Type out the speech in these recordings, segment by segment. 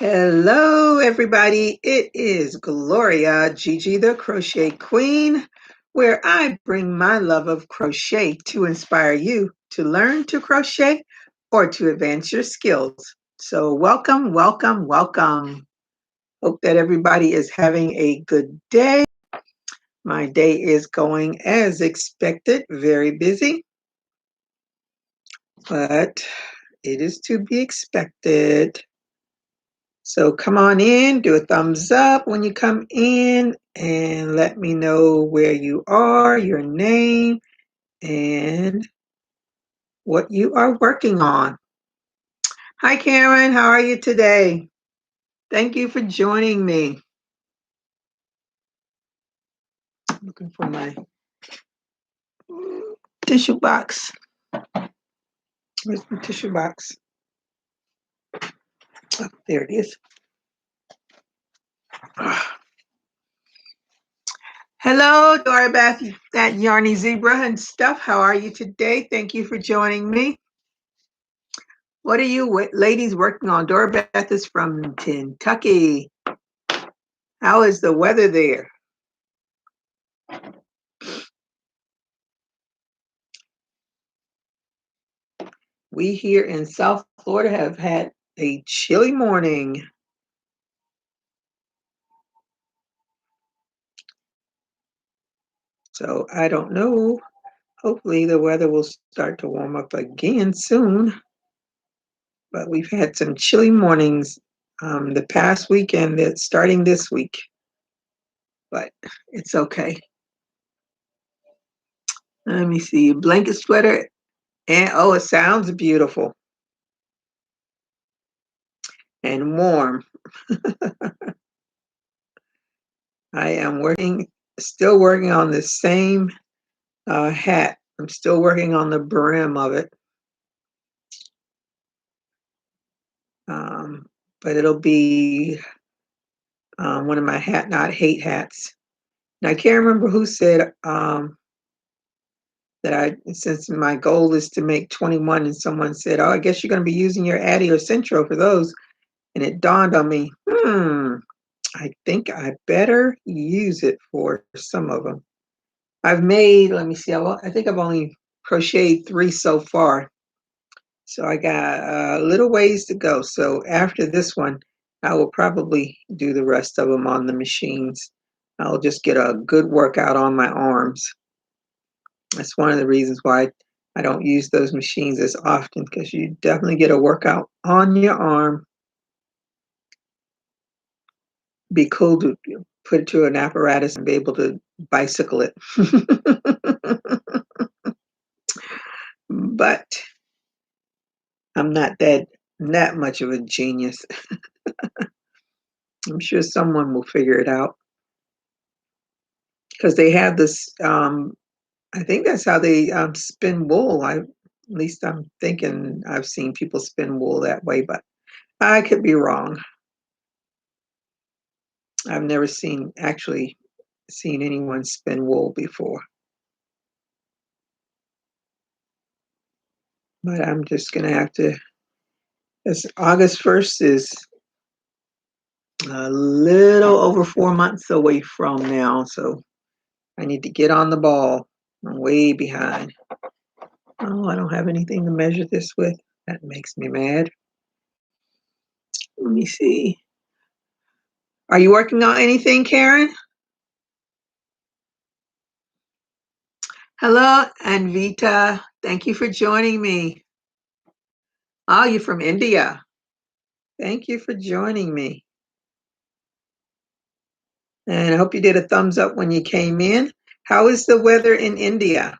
Hello, everybody. It is Gloria, Gigi the Crochet Queen, where I bring my love of crochet to inspire you to learn to crochet or to advance your skills. So, welcome, welcome, welcome. Hope that everybody is having a good day. My day is going as expected, very busy, but it is to be expected. So come on in, do a thumbs up when you come in, and let me know where you are, your name, and what you are working on. Hi, Karen. How are you today? Thank you for joining me. I'm looking for my tissue box. Where's my tissue box? Oh, there it is. Hello, Dora Beth, that Yarny Zebra and stuff. How are you today? Thank you for joining me. What are you ladies working on? Dora Beth is from Kentucky. How is the weather there? We here in South Florida have had a chilly morning. So I don't know. Hopefully the weather will start to warm up again soon. But we've had some chilly mornings the past week and it's starting this week. But it's okay. Let me see. Blanket sweater. And oh, it sounds beautiful. And warm. I am still working on the same hat. I'm still working on the brim of it. But it'll be one of my not hate hats. Now I can't remember who said that since my goal is to make 21, and someone said, "Oh, I guess you're going to be using your Addy or Centro for those," and it dawned on me, I think I better use it for some of them. I've made, let me see, I think I've only crocheted 3 so far. So I got a little ways to go. So after this one, I will probably do the rest of them on the machines. I'll just get a good workout on my arms. That's one of the reasons why I don't use those machines as often, because you definitely get a workout on your arm. Be cool to put it to an apparatus and be able to bicycle it. But I'm not that much of a genius. I'm sure someone will figure it out. Because they have this, I think that's how they spin wool. At least I'm thinking I've seen people spin wool that way, but I could be wrong. I've never actually seen anyone spin wool before. But I'm just going to have to, as August 1st is a little over 4 months away from now, so I need to get on the ball. I'm way behind. Oh, I don't have anything to measure this with. That makes me mad. Let me see. Are you working on anything, Karen? Hello, Anvita. Thank you for joining me. Oh, you're from India. Thank you for joining me. And I hope you did a thumbs up when you came in. How is the weather in India?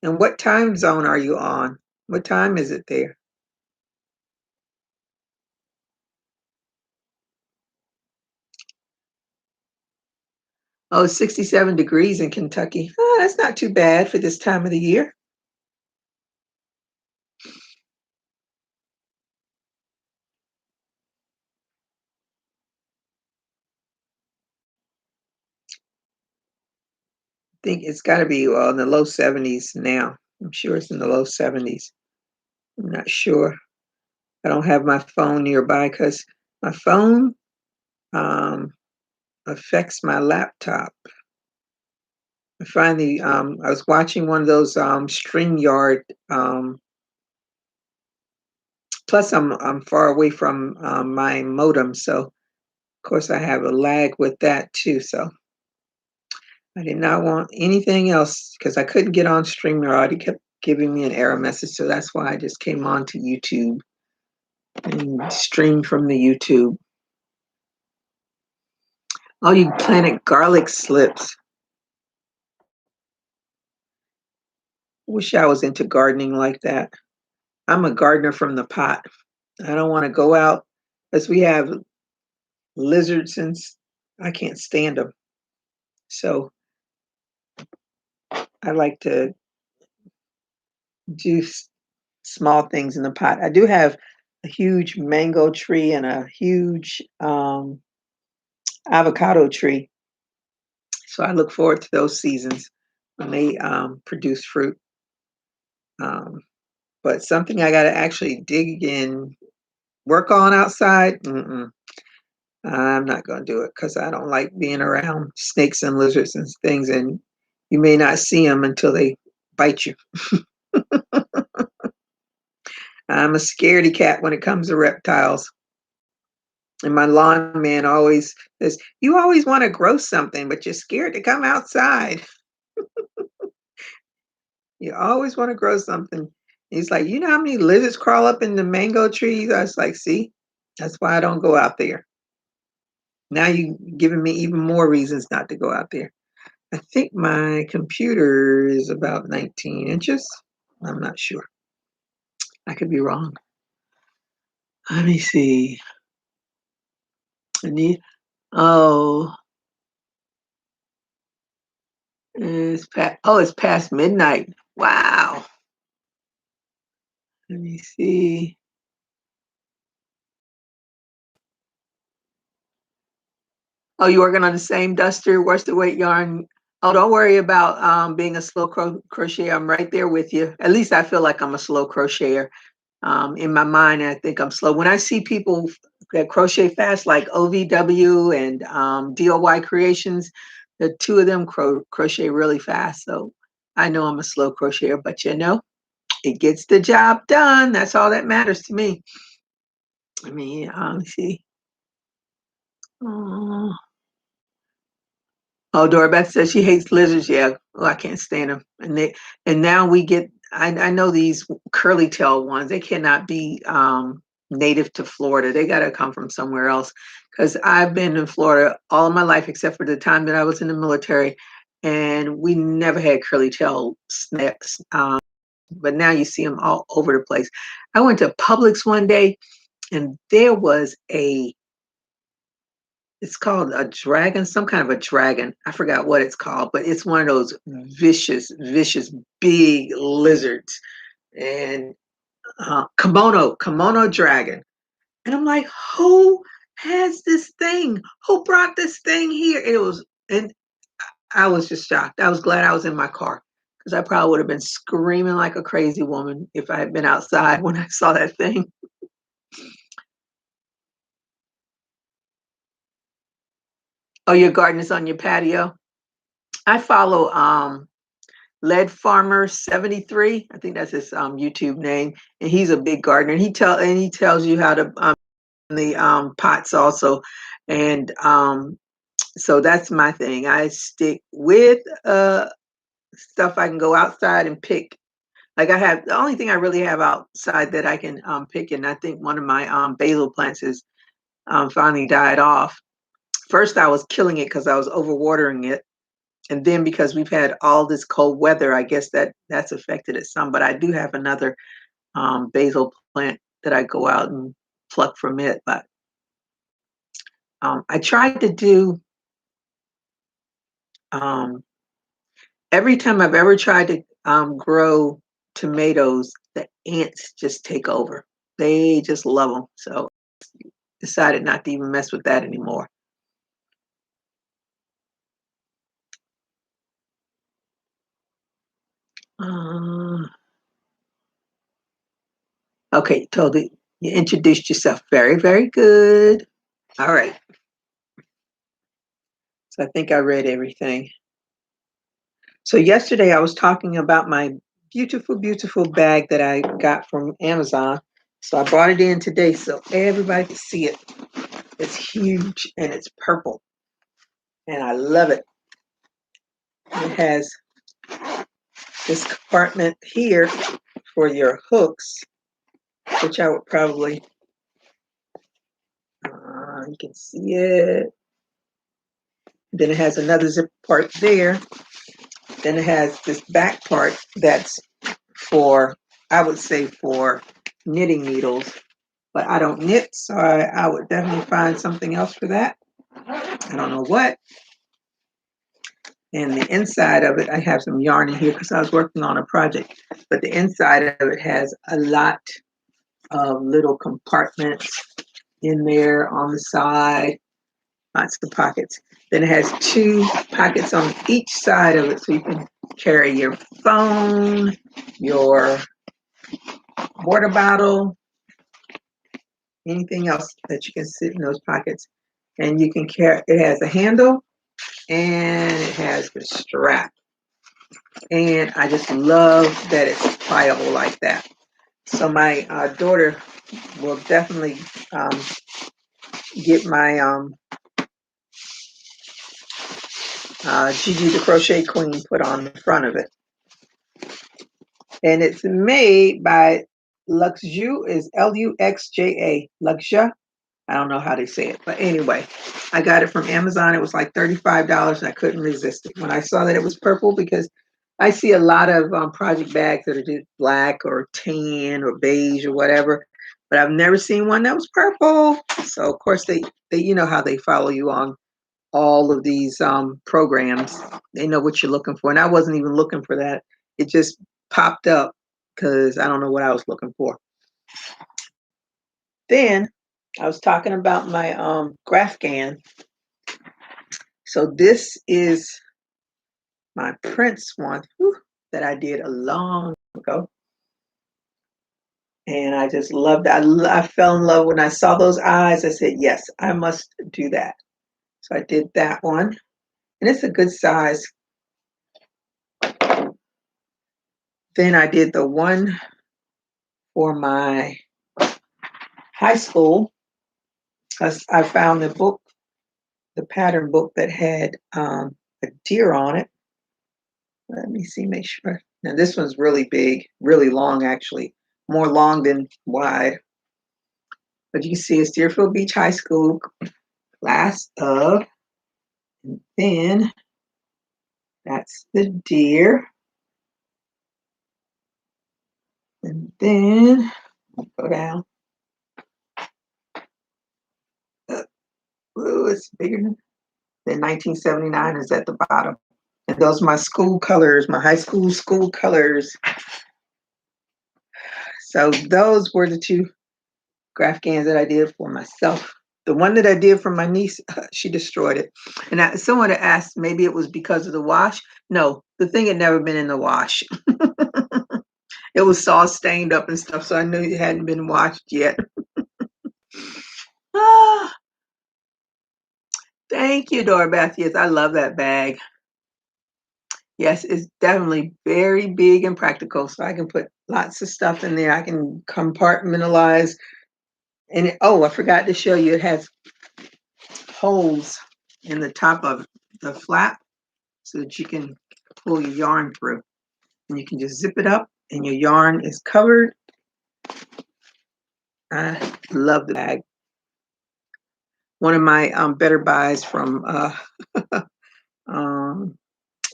And what time zone are you on? What time is it there? Oh, 67 degrees in Kentucky. Oh, that's not too bad for this time of the year. I think it's got to be in the low 70s now. I'm sure it's in the low 70s. I'm not sure. I don't have my phone nearby because My phone affects my laptop. I finally, I was watching one of those StreamYard. Plus, I'm far away from my modem, so of course I have a lag with that too. So I did not want anything else because I couldn't get on StreamYard. It kept giving me an error message, so that's why I just came on to YouTube and streamed from the YouTube. Oh, you planted garlic slips. Wish I was into gardening like that. I'm a gardener from the pot. I don't want to go out because we have lizards and I can't stand them. So I like to do small things in the pot. I do have a huge mango tree and a huge avocado tree. So I look forward to those seasons when they produce fruit. Um, but something I got to actually dig in, work on outside, I'm not going to do it because I don't like being around snakes and lizards and things. And you may not see them until they bite you. I'm a scaredy cat when it comes to reptiles. And my lawn man always says, "You always want to grow something, but you're scared to come outside. You always want to grow something." He's like, "You know how many lizards crawl up in the mango trees?" I was like, "See, that's why I don't go out there." Now you giving me even more reasons not to go out there. I think my computer is about 19 inches. I'm not sure. I could be wrong. Let me see. I need, oh, it's past midnight. Wow. Let me see. Oh, you working on the same duster, worsted weight yarn? Oh, don't worry about being a slow crocheter. I'm right there with you. At least I feel like I'm a slow crocheter. In my mind, I think I'm slow. When I see people that crochet fast, like OVW and DOY Creations, the two of them crochet really fast. So I know I'm a slow crocheter, but you know, it gets the job done. That's all that matters to me. I mean, let's see. Oh, oh, Dora Beth says she hates lizards. Yeah, oh, I can't stand them. And now we get. I know these curly tail ones. They cannot be native to Florida. They got to come from somewhere else. Because I've been in Florida all of my life, except for the time that I was in the military, and we never had curly tail snakes. But now you see them all over the place. I went to Publix one day, and there was a it's called a dragon, some kind of a dragon. I forgot what it's called, but it's one of those vicious, big lizards. And kimono dragon. And I'm like, who has this thing? Who brought this thing here? And I was just shocked. I was glad I was in my car because I probably would have been screaming like a crazy woman if I had been outside when I saw that thing. Oh, your garden is on your patio. I follow Lead Farmer 73. I think that's his YouTube name, and he's a big gardener. He tells you how to the pots also, and so that's my thing. I stick with stuff I can go outside and pick. Like I have the only thing I really have outside that I can pick, and I think one of my basil plants is finally died off. First, I was killing it because I was overwatering it, and then because we've had all this cold weather, I guess that's affected it some. But I do have another basil plant that I go out and pluck from it. But I tried to do um, every time I've ever tried to grow tomatoes, the ants just take over. They just love them. So decided not to even mess with that anymore. Uh, okay, totally. You introduced yourself very, very good. All right. So I think I read everything. So yesterday I was talking about my beautiful, beautiful bag that I got from Amazon. So I brought it in today so everybody can see it. It's huge and it's purple. And I love it. It has this compartment here for your hooks, which I would probably, you can see it. Then it has another zip part there. Then it has this back part that's for, I would say, for knitting needles. But I don't knit, so I would definitely find something else for that. I don't know what. And the inside of it, I have some yarn in here because I was working on a project. But the inside of it has a lot of little compartments in there on the side, lots of pockets. Then it has 2 pockets on each side of it, so you can carry your phone, your water bottle, anything else that you can sit in those pockets. And you can carry, it has a handle and it has the strap. And I just love that it's pliable like that. So my daughter will definitely get my Gigi the Crochet Queen put on the front of it. And it's made by Luxja, is Luxja, Luxja. I don't know how they say it, but anyway, I got it from Amazon. It was like $35 and I couldn't resist it when I saw that it was purple, because I see a lot of project bags that are just black or tan or beige or whatever, but I've never seen one that was purple. So of course they you know how they follow you on all of these programs. They know what you're looking for. And I wasn't even looking for that. It just popped up because I don't know what I was looking for. Then I was talking about my Graphcan. So this is my Prince one that I did a long ago. And I just loved it. I fell in love when I saw those eyes. I said, yes, I must do that. So I did that one. And it's a good size. Then I did the one for my high school. I found the book, the pattern book that had a deer on it. Let me see, make sure. Now this one's really big, really long actually, more long than wide. But you can see it's Deerfield Beach High School, class of, and then that's the deer. And then go down. Ooh, it's bigger than 1979 is at the bottom. And those are my school colors, my high school colors. So those were the 2 Graphcans that I did for myself. The one that I did for my niece, she destroyed it. And someone had asked, maybe it was because of the wash. No, the thing had never been in the wash. It was all stained up and stuff, so I knew it hadn't been washed yet. Ah, thank you, Dora Beth. Yes, I love that bag. Yes, it's definitely very big and practical, so I can put lots of stuff in there. I can compartmentalize. And oh, I forgot to show you, it has holes in the top of the flap so that you can pull your yarn through. And you can just zip it up and your yarn is covered. I love the bag. One of my better buys from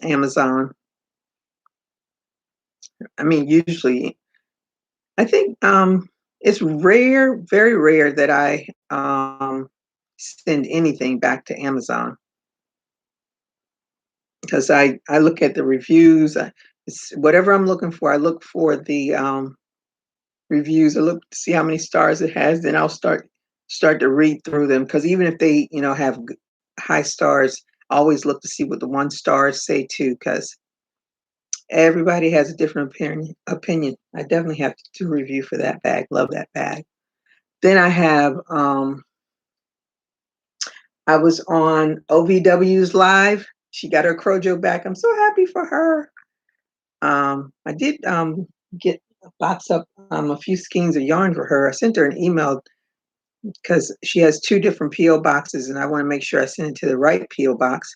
Amazon. I mean, usually, I think it's rare, very rare that I send anything back to Amazon, because I look at the reviews. Whatever I'm looking for, I look for the reviews. I look to see how many stars it has. Then I'll start to read through them, because even if they have high stars, I always look to see what the 1 stars say too, because everybody has a different opinion. I definitely have to do a review for that bag. Love that bag. Then I have, I was on OVW's live. She got her Crojo back. I'm so happy for her. I did get a box up a few skeins of yarn for her. I sent her an email because she has 2 different PO boxes, and I want to make sure I send it to the right PO box,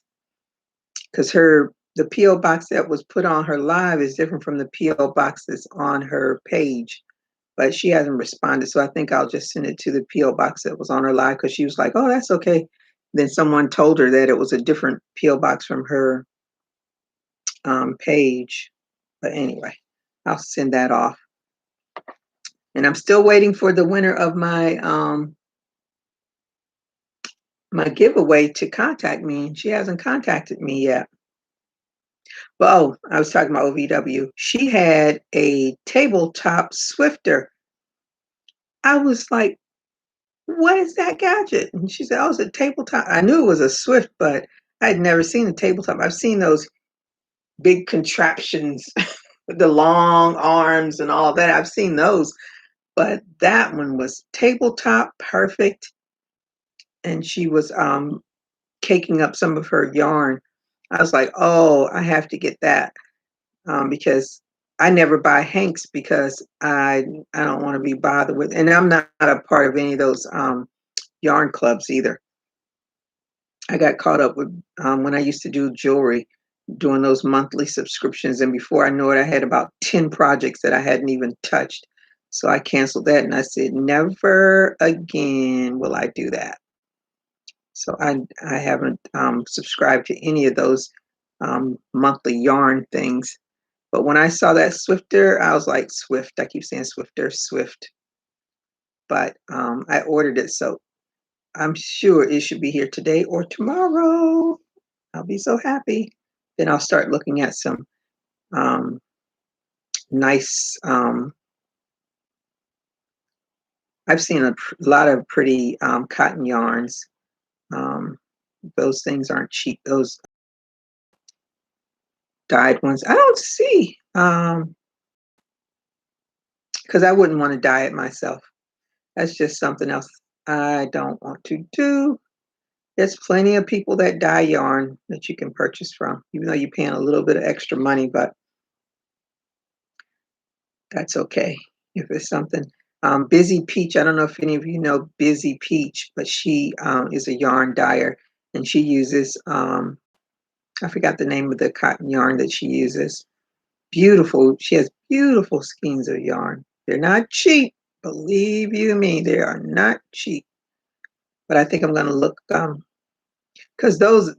because the PO box that was put on her live is different from the PO box that's on her page. But she hasn't responded, so I think I'll just send it to the PO box that was on her live, because she was like, "Oh, that's okay." Then someone told her that it was a different PO box from her page. But anyway, I'll send that off. And I'm still waiting for the winner of my giveaway to contact me. She hasn't contacted me yet. Well, I was talking about OVW. She had a tabletop Swifter. I was like, "What is that gadget?" And she said, "Oh, it's a tabletop." I knew it was a Swift, but I had never seen a tabletop. I've seen those big contraptions with the long arms and all that. I've seen those, but that one was tabletop, perfect. And she was caking up some of her yarn. I was like, "Oh, I have to get that," because I never buy Hanks, because I don't want to be bothered with, and I'm not a part of any of those yarn clubs either. I got caught up with when I used to do jewelry, doing those monthly subscriptions, and before I knew it, I had about 10 projects that I hadn't even touched. So I canceled that, and I said, never again will I do that. So I haven't subscribed to any of those monthly yarn things. But when I saw that Swifter, I was like, Swift. I keep saying Swifter, Swift. But I ordered it, so I'm sure it should be here today or tomorrow. I'll be so happy. Then I'll start looking at some nice. I've seen a lot of pretty cotton yarns. Those things aren't cheap. Those dyed ones, I don't see. Because I wouldn't want to dye it myself. That's just something else I don't want to do. There's plenty of people that dye yarn that you can purchase from, even though you're paying a little bit of extra money, but that's okay if it's something. Busy Peach, I don't know if any of you know Busy Peach, but she is a yarn dyer, and she uses, I forgot the name of the cotton yarn that she uses. Beautiful. She has beautiful skeins of yarn. They're not cheap. Believe you me, they are not cheap. But I think I'm going to look, because those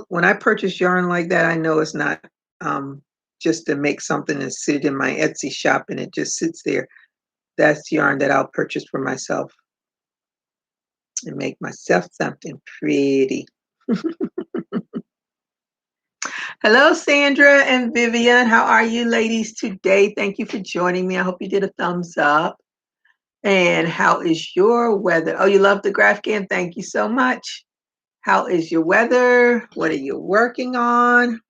when I purchase yarn like that, I know it's not just to make something and sit in my Etsy shop and it just sits there. That's yarn that I'll purchase for myself and make myself something pretty. Hello, Sandra and Vivian. How are you ladies today? Thank you for joining me. I hope you did a thumbs up. And how is your weather? Oh, you love the GraphGAN? Thank you so much. How is your weather? What are you working on? I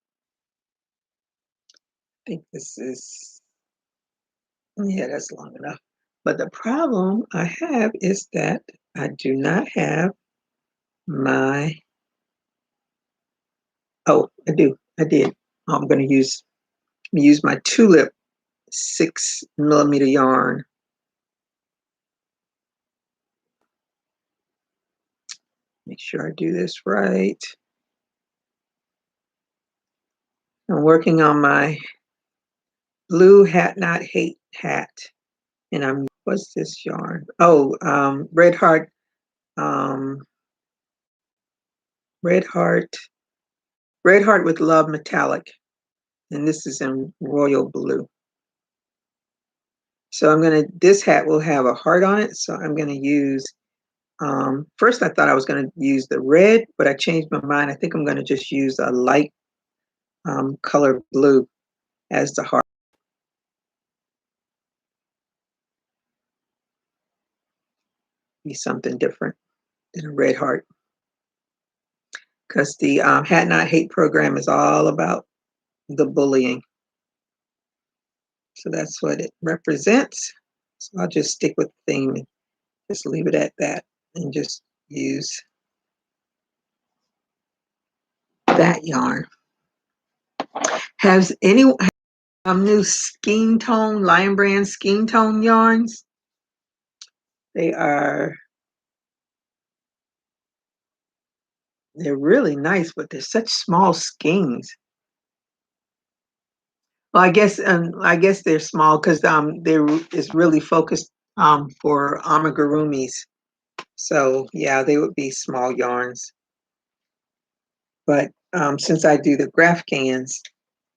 think this is, yeah, that's long enough. But the problem I have is that I do not have my, oh, I do. I did. I'm going to use my Tulip 6mm yarn. Make sure I do this right. I'm working on my blue Hat Not Hate hat. And what's this yarn? Oh, Red Heart, um, Red Heart with Love Metallic. And this is in royal blue. So this hat will have a heart on it. So I'm gonna use, first I thought I was gonna use the red, but I changed my mind. I think I'm gonna just use a light color blue as the heart. Be something different than a red heart. Because the Hat Not Hate program is all about the bullying. So that's what it represents. So I'll just stick with the theme Just leave it at that and just use that yarn. Has any new skin tone, Lion Brand skin tone yarns? They're really nice, but they're such small skeins. Well, I guess they're small because it's really focused for amigurumis. So yeah, they would be small yarns. But since I do the graph cans,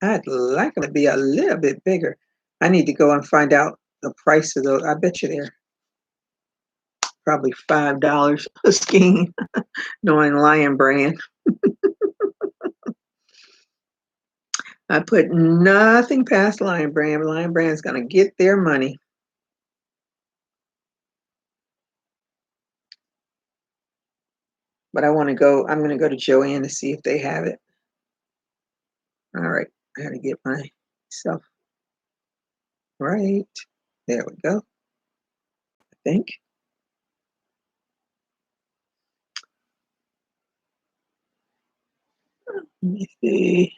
I'd like them to be a little bit bigger. I need to go and find out the price of those. I bet you they're probably $5 a skein, knowing Lion Brand. I put nothing past Lion Brand. Lion Brand's gonna get their money. But I'm gonna go to Joann to see if they have it. All right, I gotta get myself right. There we go, I think. Let me see.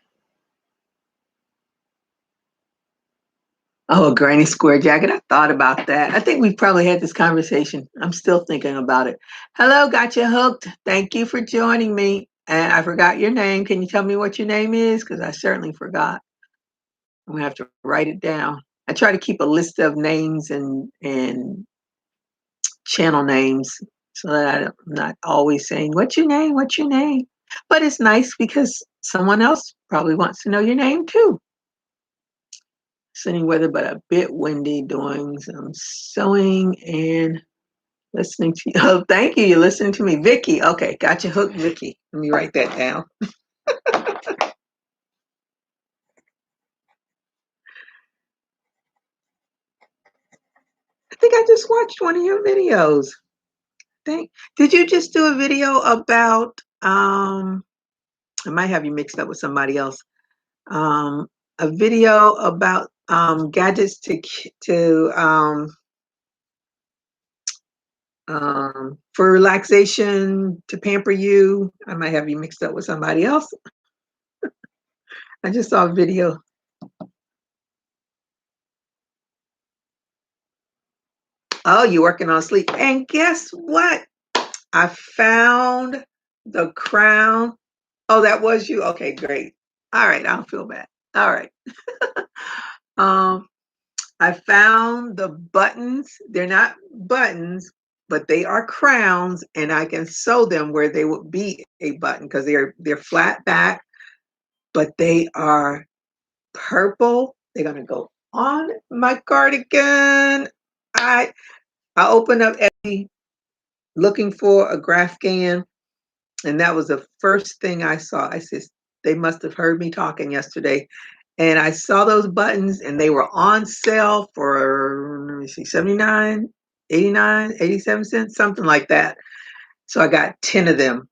Oh, a granny square jacket. I thought about that. I think we've probably had this conversation. I'm still thinking about it. Hello, got you hooked. Thank you for joining me. And I forgot your name. Can you tell me what your name is? Because I certainly forgot. I'm gonna have to write it down. I try to keep a list of names and channel names so that I'm not always saying, "What's your name? What's your name?" But it's nice because someone else probably wants to know your name too. Sunny weather, but a bit windy, doing some sewing and listening to you. Oh, thank you. You're listening to me. Vicky. Okay, got you hooked, Vicky. Let me write that down. I think I just watched one of your videos. Did you just do a video about I might have you mixed up with somebody else. Um a video about gadgets to for relaxation to pamper you. I might have you mixed up with somebody else. I just saw a video. Oh, you're working on sleep. And guess what? I found the crown. Oh, that was you? Okay, great. All right, I don't feel bad. All right. um, I found the buttons. They're not buttons, but they are crowns, and I can sew them where they would be a button because they're flat back, but they are purple. They're gonna go on my cardigan. I I opened up Etsy looking for a graph can, and that was the first thing I saw. I said, they must have heard me talking yesterday. And I saw those buttons and they were on sale for, let me see, 79, 89, 87 cents, something like that. So I got 10 of them.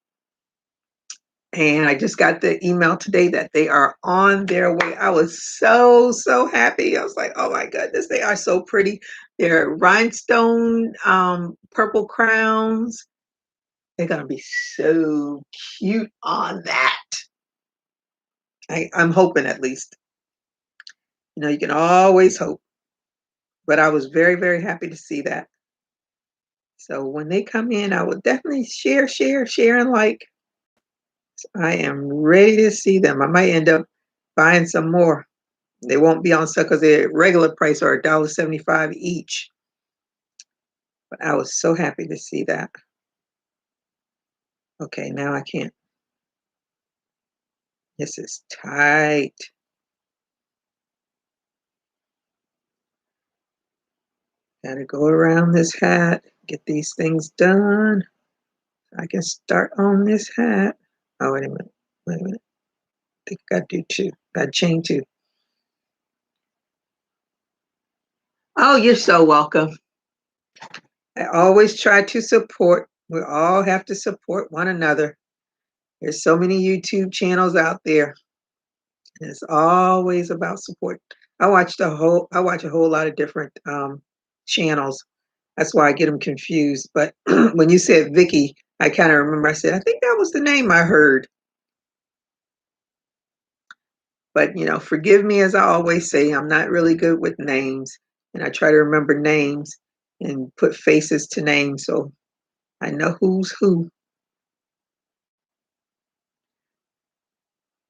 And I just got the email today that they are on their way. I was so, so happy. I was like, oh my goodness, they are so pretty. They're rhinestone purple crowns. They're going to be so cute on that. I'm hoping, at least. You know, you can always hope. But I was very, very happy to see that. So when they come in, I will definitely share, and like. I am ready to see them. I might end up buying some more. They won't be on sale because their regular price are $1.75 each. But I was so happy to see that. Okay, now I can't. This is tight. Gotta go around this hat, get these things done. I can start on this hat. Oh, wait a minute. Wait a minute. I think I got to do two. Got to chain two. Oh, you're so welcome. I always try to support. We all have to support one another. There's so many YouTube channels out there. And it's always about support. I watch a whole lot of different channels. That's why I get them confused. But when you said Vicky, I kind of remember I said, I think that was the name I heard. But, you know, forgive me, as I always say, I'm not really good with names. And I try to remember names and put faces to names so I know who's who.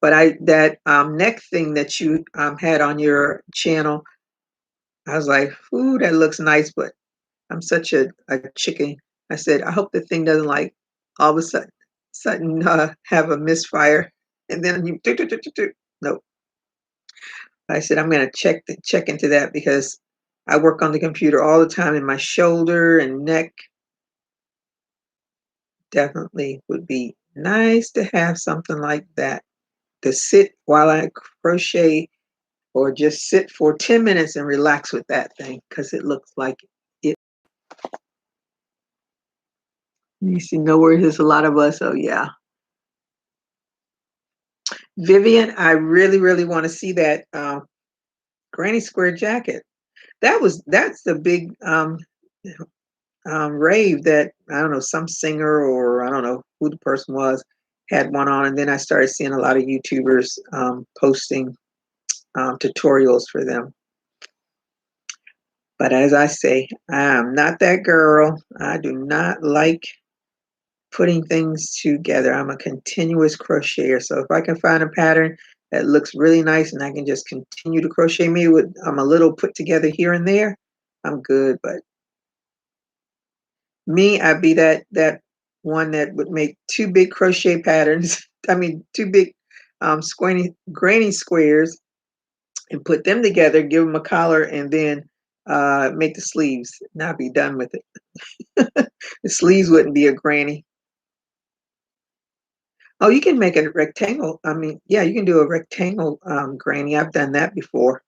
But that neck thing that you had on your channel, I was like, ooh, that looks nice, but I'm such a chicken. I said, I hope the thing doesn't like all of a sudden have a misfire. And then you no. I said, I'm gonna check into that because I work on the computer all the time and my shoulder and neck definitely would be nice to have something like that to sit while I crochet or just sit for 10 minutes and relax with that thing because it looks like it. You see, nowhere there's a lot of us. Oh, yeah. Vivian, I really, really want to see that granny square jacket. That's the big rave that I don't know, some singer or I don't know who the person was had one on, and then I started seeing a lot of YouTubers posting tutorials for them. But as I say, I'm not that girl. I do not like putting things together. I'm a continuous crocheter. So if I can find a pattern that looks really nice and I can just continue to crochet me with a little put together here and there, I'm good. But me, I'd be that one that would make two big crochet patterns. I mean, two big granny squares and put them together, give them a collar, and then make the sleeves. And I'd be done with it. The sleeves wouldn't be a granny. Oh, you can make a rectangle. I mean, yeah, you can do a rectangle granny. I've done that before.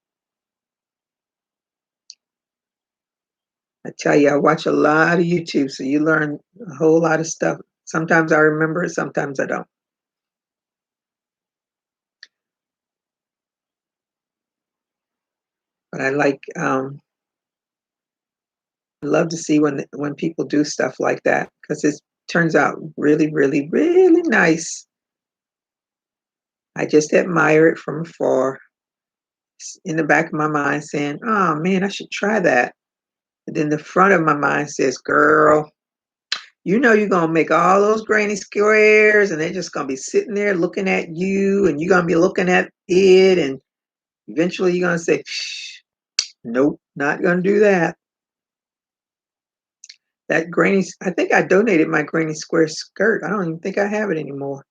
I tell you, I watch a lot of YouTube, so you learn a whole lot of stuff. Sometimes I remember it, sometimes I don't. But I like, I love to see when people do stuff like that because it turns out really, really, really nice. I just admire it from afar. In the back of my mind saying, oh man, I should try that. And then the front of my mind says, girl, you know you're gonna make all those granny squares and they're just gonna be sitting there looking at you and you're gonna be looking at it and eventually you're gonna say, nope, not gonna do that. That granny, I think I donated my granny square skirt. I don't even think I have it anymore.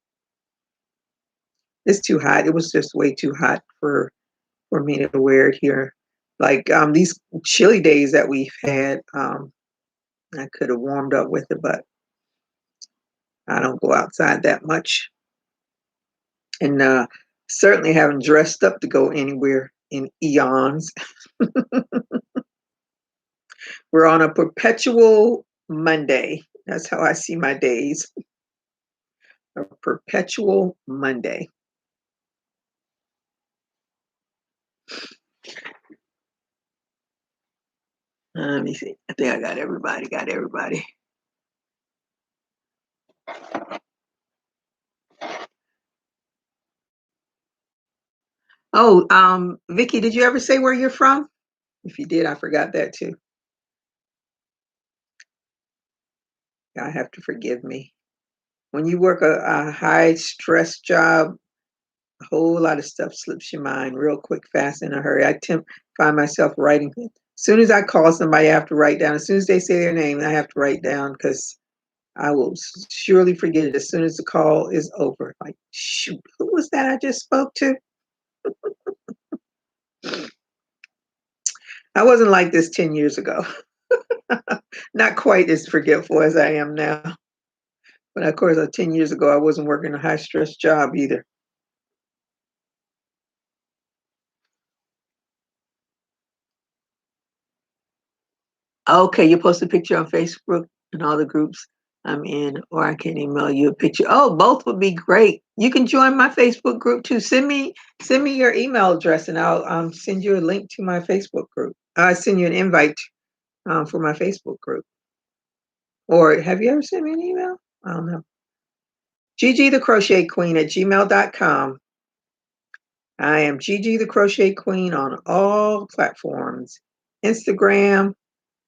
It's too hot. It was just way too hot for me to wear it here. Like these chilly days that we've had, I could have warmed up with it, but I don't go outside that much. And certainly haven't dressed up to go anywhere in eons. We're on a perpetual Monday. That's how I see my days. A perpetual Monday. Let me see. I think I got everybody. Got everybody. Oh, Vicky, did you ever say where you're from? If you did, I forgot that too. I have to forgive me. When you work a high stress job, a whole lot of stuff slips your mind real quick, fast, in a hurry. I find myself writing. As soon as I call somebody, I have to write down. As soon as they say their name, I have to write down because I will surely forget it as soon as the call is over. Like, shoot, who was that I just spoke to? I wasn't like this 10 years ago. Not quite as forgetful as I am now. But of course, 10 years ago, I wasn't working a high stress job either. Okay, you post a picture on Facebook and all the groups I'm in, or I can email you a picture. Oh, both would be great. You can join my Facebook group too. Send me your email address and I'll send you a link to my Facebook group. I send you an invite for my Facebook group. Or have you ever sent me an email? I don't know. GGTheCrochetQueen at gmail.com. I am Gigi the Crochet Queen on all platforms. Instagram,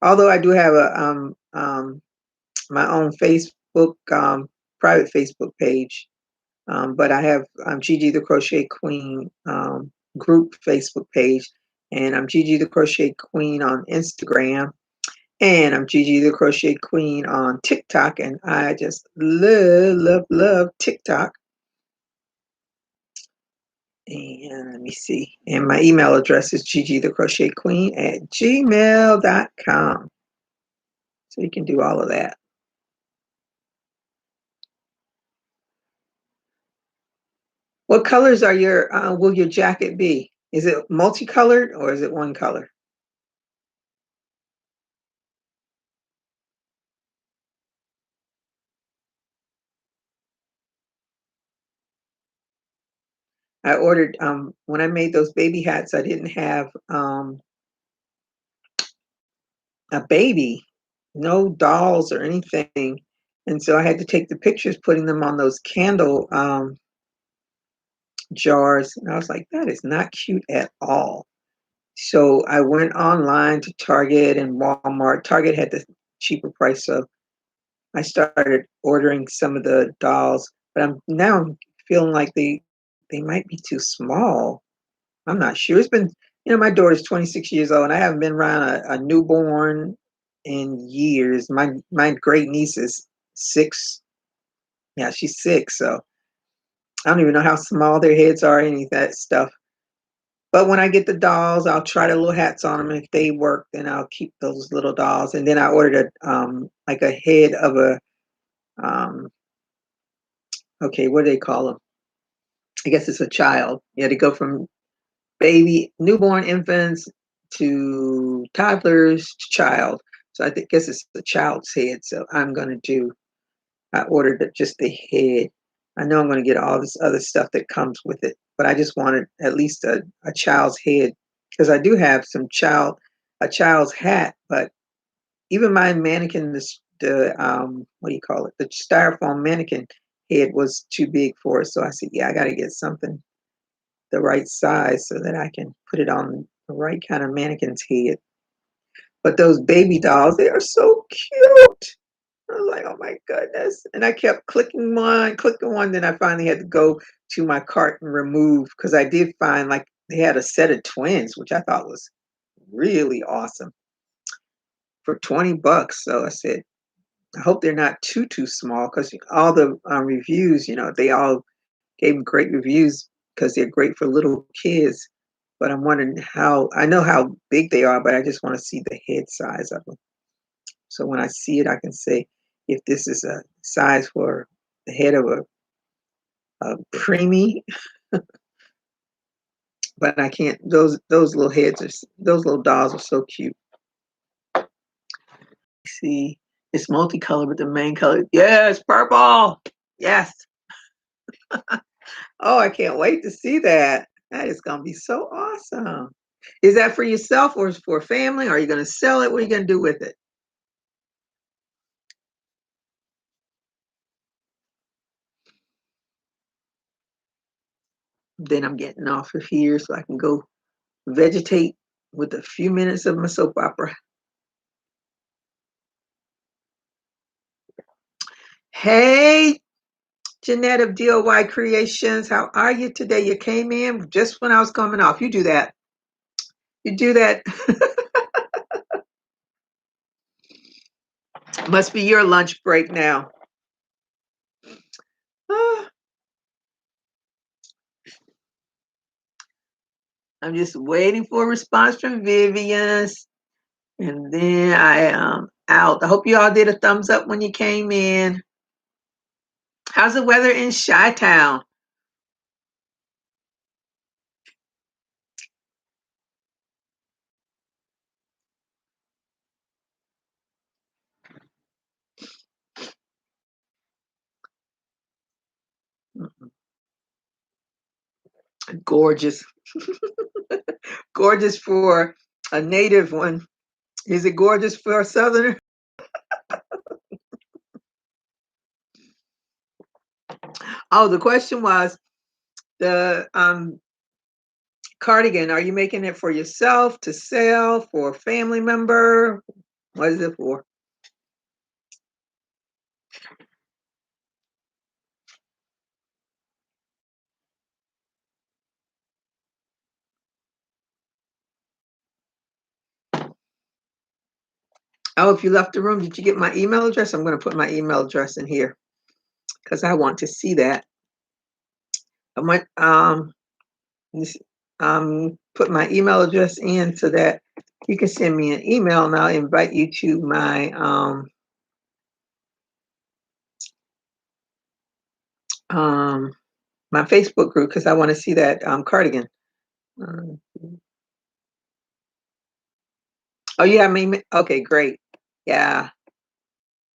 although I do have my own Facebook, private Facebook page, but I have Gigi the Crochet Queen group Facebook page, and I'm Gigi the Crochet Queen on Instagram, and I'm Gigi the Crochet Queen on TikTok, and I just love TikTok. And let me see. And my email address is GGTheCrochetQueen at gmail.com. So you can do all of that. What colors are will your jacket be? Is it multicolored or is it one color? I ordered, when I made those baby hats, I didn't have a baby, no dolls or anything. And so I had to take the pictures, putting them on those candle jars. And I was like, that is not cute at all. So I went online to Target and Walmart. Target had the cheaper price, so I started ordering some of the dolls. But I'm feeling like they might be too small. I'm not sure. It's been, my daughter's 26 years old, and I haven't been around a newborn in years. My great niece is 6. Yeah, she's 6. So I don't even know how small their heads are, any of that stuff. But when I get the dolls, I'll try the little hats on them. If they work, then I'll keep those little dolls. And then I ordered like a head of a um, okay, what do they call them? I guess it's a child. Yeah, they go from newborn infants to toddlers to child. So guess it's the child's head. So I ordered just the head. I know I'm going to get all this other stuff that comes with it, but I just wanted at least a child's head, because I do have a child's hat, but even my mannequin, the what do you call it? The styrofoam mannequin head was too big for it. So I said, yeah, I got to get something the right size so that I can put it on the right kind of mannequin's head. But those baby dolls, they are so cute. I was like, oh my goodness. And I kept clicking one. Then I finally had to go to my cart and remove, because I did find like they had a set of twins, which I thought was really awesome for 20 bucks. So I said, I hope they're not too small, because all the reviews, they all gave great reviews because they're great for little kids. But I'm wondering I know how big they are, but I just want to see the head size of them. So when I see it, I can say if this is a size for the head of a preemie. But I can't. Those little those little dolls are so cute. See, it's multicolored, but the main color, yes, purple. Yes. Oh, I can't wait to see that. That is going to be so awesome. Is that for yourself or for family? Or are you going to sell it? What are you going to do with it? Then I'm getting off of here so I can go vegetate with a few minutes of my soap opera. Hey, Jeanette of DIY Creations, how are you today? You came in just when I was coming off. You do that. You do that. Must be your lunch break now. I'm just waiting for a response from Vivian. And then I am out. I hope you all did a thumbs up when you came in. How's the weather in Chi-Town? Gorgeous. Gorgeous for a native one. Is it gorgeous for a southerner? Oh, the question was the cardigan. Are you making it for yourself, to sell, for a family member? What is it for? Oh, if you left the room, did you get my email address? I'm going to put my email address in here because I want to see that. I want put my email address in so that you can send me an email, and I'll invite you to my Facebook group because I want to see that cardigan. Um, oh, you have me? Okay, great. Yeah.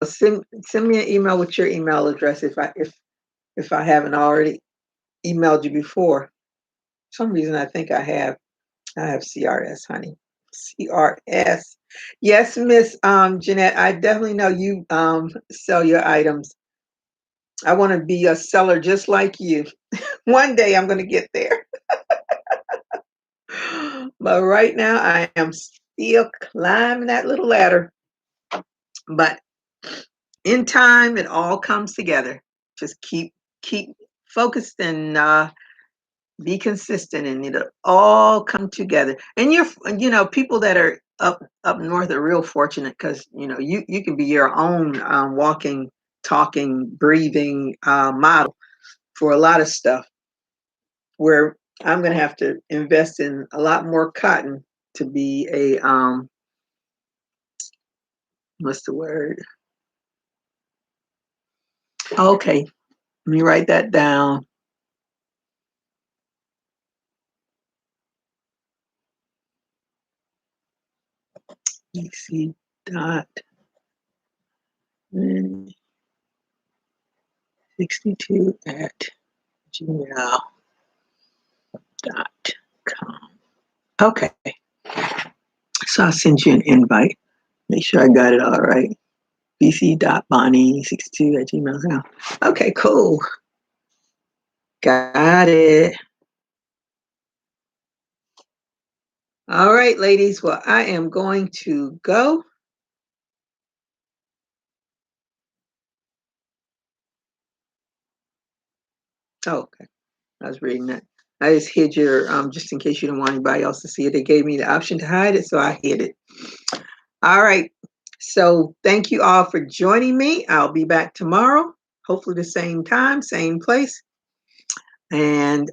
Send me an email with your email address if I haven't already emailed you before. For some reason I think I have. I have CRS, honey. CRS. Yes, Miss Jeanette, I definitely know you sell your items. I want to be a seller just like you. One day I'm going to get there. But right now I am still climbing that little ladder. But in time it all comes together. Just keep focused and be consistent, and it'll all come together. And people that are up north are real fortunate because you can be your own walking, talking, breathing model for a lot of stuff, where I'm going to have to invest in a lot more cotton to be a what's the word? Okay, let me write that down. PC dot 62 at gmail.com. Okay, so I'll send you an invite. Make sure I got it all right. bc.bonnie62 at gmail.com. Okay, cool. Got it. All right, ladies. Well, I am going to go. Oh, okay. I was reading that. I just hid your, just in case you don't want anybody else to see it. They gave me the option to hide it, so I hid it. All right. So thank you all for joining me. I'll be back tomorrow, hopefully the same time, same place. And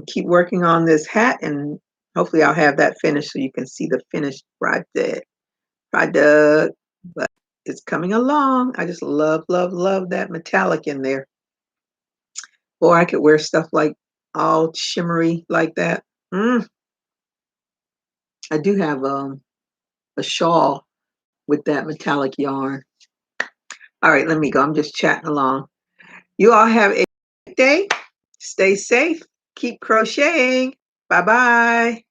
keep working on this hat, and hopefully I'll have that finished so you can see the finished project. But it's coming along. I just love, love, love that metallic in there. Or I could wear stuff like all shimmery like that. I do have a shawl with that metallic yarn. All right, let me go. I'm just chatting along. You all have a great day. Stay safe. Keep crocheting. Bye-bye.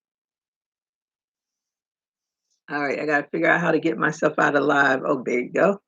All right, I got to figure out how to get myself out of live. Oh, there you go.